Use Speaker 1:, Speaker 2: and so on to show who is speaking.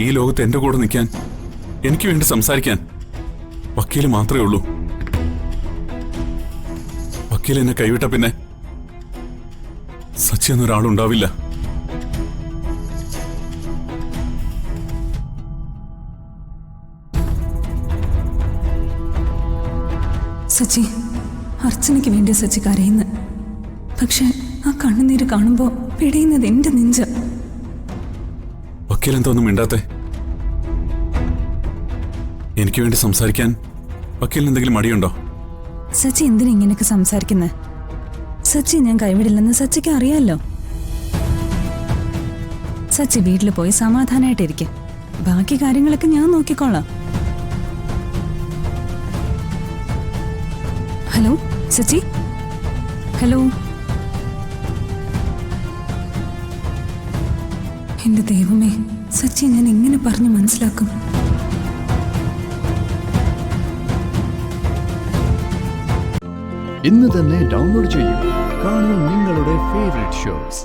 Speaker 1: ഈ ലോകത്ത് എന്റെ കൂടെ നിൽക്കാൻ, എനിക്ക് വേണ്ടി സംസാരിക്കാൻ വക്കീല് മാത്രമേ ഉള്ളൂ. വക്കീൽ എന്നെ കൈവിട്ട പിന്നെ സച്ചി എന്നൊരാളുണ്ടാവില്ല.
Speaker 2: സച്ചി, അർച്ചനയ്ക്ക് വേണ്ടി സച്ചി കരയുന്നു. പക്ഷെ ആ കണ്ണുനീര് കാണുമ്പോ പിടയുന്നത് എന്റെ നെഞ്ച.
Speaker 1: വക്കീൽ എന്തോന്നും മിണ്ടാത്തെ? എനിക്ക് വേണ്ടി സംസാരിക്കാൻ വക്കീലിന് എന്തെങ്കിലും മടിയുണ്ടോ?
Speaker 2: സച്ചി എന്തിനാ ഇങ്ങനെയൊക്കെ സംസാരിക്കുന്നത്? സച്ചി ഞാൻ കൈവിടില്ലെന്ന് സച്ചിക്ക് അറിയാലോ. സച്ചി വീട്ടിൽ പോയി സമാധാനായിട്ടിരിക്കും. ബാക്കി കാര്യങ്ങളൊക്കെ ഞാൻ നോക്കിക്കോളാം. Hello Sachi, hello. എന്റെ ദൈവമേ, സച്ചി ഞാൻ എങ്ങനെ പറഞ്ഞു മനസ്സിലാക്കും?
Speaker 3: ഇന്ന് തന്നെ ഡൗൺലോഡ് ചെയ്യൂ. കാണൂ നിങ്ങളുടെ ഫേവറേറ്റ് ഷോസ്.